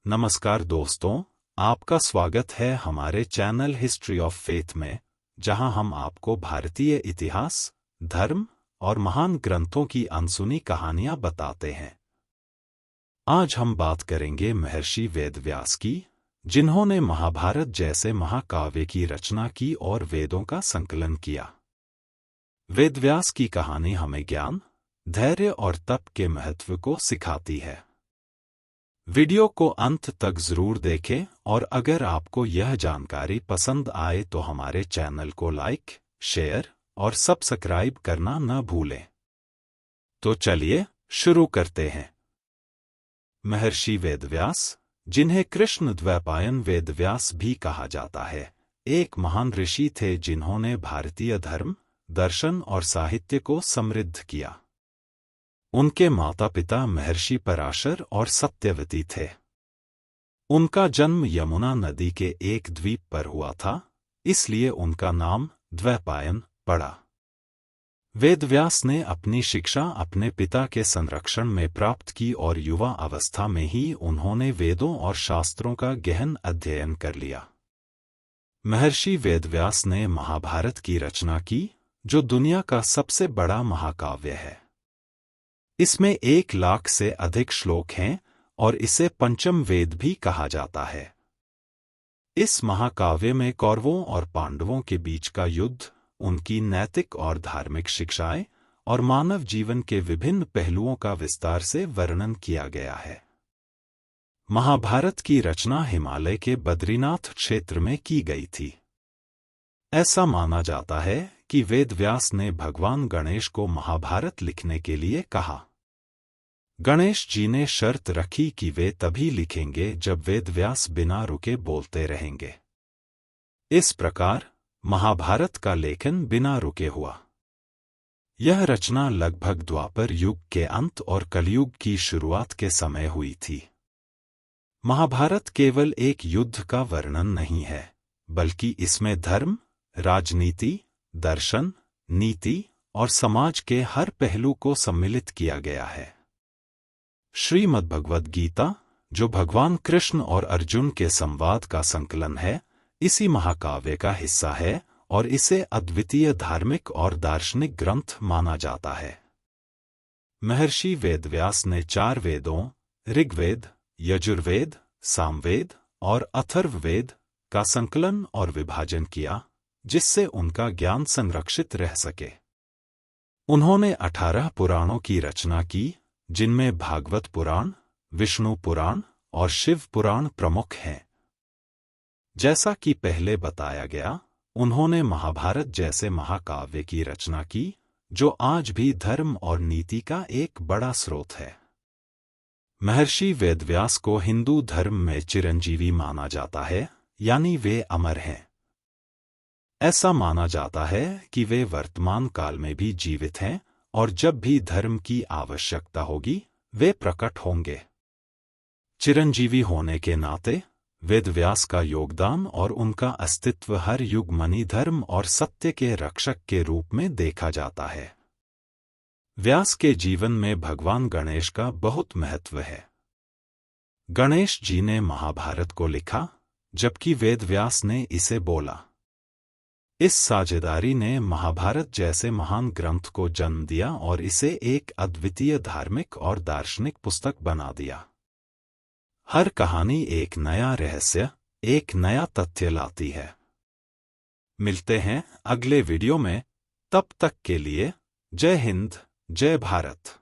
नमस्कार दोस्तों, आपका स्वागत है हमारे चैनल हिस्ट्री ऑफ फेथ में, जहां हम आपको भारतीय इतिहास, धर्म और महान ग्रंथों की अनसुनी कहानियां बताते हैं। आज हम बात करेंगे महर्षि वेदव्यास की, जिन्होंने महाभारत जैसे महाकाव्य की रचना की और वेदों का संकलन किया। वेदव्यास की कहानी हमें ज्ञान, धैर्य और तप के महत्व को सिखाती है। वीडियो को अंत तक जरूर देखें और अगर आपको यह जानकारी पसंद आए तो हमारे चैनल को लाइक, शेयर और सब्सक्राइब करना न भूलें। तो चलिए शुरू करते हैं। महर्षि वेदव्यास, जिन्हें कृष्ण द्वैपायन वेदव्यास भी कहा जाता है, एक महान ऋषि थे जिन्होंने भारतीय धर्म, दर्शन और साहित्य को समृद्ध किया। उनके माता पिता महर्षि पराशर और सत्यवती थे। उनका जन्म यमुना नदी के एक द्वीप पर हुआ था, इसलिए उनका नाम द्वैपायन पड़ा। वेदव्यास ने अपनी शिक्षा अपने पिता के संरक्षण में प्राप्त की और युवा अवस्था में ही उन्होंने वेदों और शास्त्रों का गहन अध्ययन कर लिया। महर्षि वेदव्यास ने महाभारत की रचना की, जो दुनिया का सबसे बड़ा महाकाव्य है। इसमें 1,00,000 से अधिक श्लोक हैं और इसे पंचम वेद भी कहा जाता है। इस महाकाव्य में कौरवों और पांडवों के बीच का युद्ध, उनकी नैतिक और धार्मिक शिक्षाएं और मानव जीवन के विभिन्न पहलुओं का विस्तार से वर्णन किया गया है। महाभारत की रचना हिमालय के बद्रीनाथ क्षेत्र में की गई थी। ऐसा माना जाता है कि वेदव्यास ने भगवान गणेश को महाभारत लिखने के लिए कहा। गणेश जी ने शर्त रखी कि वे तभी लिखेंगे जब वेदव्यास बिना रुके बोलते रहेंगे। इस प्रकार महाभारत का लेखन बिना रुके हुआ। यह रचना लगभग द्वापर युग के अंत और कलयुग की शुरुआत के समय हुई थी। महाभारत केवल एक युद्ध का वर्णन नहीं है, बल्कि इसमें धर्म, राजनीति, दर्शन, नीति और समाज के हर पहलू को सम्मिलित किया गया है। श्रीमद्भगवद गीता, जो भगवान कृष्ण और अर्जुन के संवाद का संकलन है, इसी महाकाव्य का हिस्सा है और इसे अद्वितीय धार्मिक और दार्शनिक ग्रंथ माना जाता है। महर्षि वेदव्यास ने 4 वेदों ऋग्वेद, यजुर्वेद, सामवेद और अथर्ववेद का संकलन और विभाजन किया, जिससे उनका ज्ञान संरक्षित रह सके। उन्होंने 18 पुराणों की रचना की, जिनमें भागवत पुराण, विष्णु पुराण और शिव पुराण प्रमुख हैं। जैसा कि पहले बताया गया, उन्होंने महाभारत जैसे महाकाव्य की रचना की, जो आज भी धर्म और नीति का एक बड़ा स्रोत है। महर्षि वेदव्यास को हिंदू धर्म में चिरंजीवी माना जाता है, यानी वे अमर हैं। ऐसा माना जाता है कि वे वर्तमान काल में भी जीवित हैं और जब भी धर्म की आवश्यकता होगी, वे प्रकट होंगे। चिरंजीवी होने के नाते वेदव्यास का योगदान और उनका अस्तित्व हर युग मनी धर्म और सत्य के रक्षक के रूप में देखा जाता है। व्यास के जीवन में भगवान गणेश का बहुत महत्व है। गणेश जी ने महाभारत को लिखा, जबकि वेदव्यास ने इसे बोला। इस साझेदारी ने महाभारत जैसे महान ग्रंथ को जन्म दिया और इसे एक अद्वितीय धार्मिक और दार्शनिक पुस्तक बना दिया। हर कहानी एक नया रहस्य, एक नया तथ्य लाती है। मिलते हैं अगले वीडियो में, तब तक के लिए जय हिंद, जय भारत।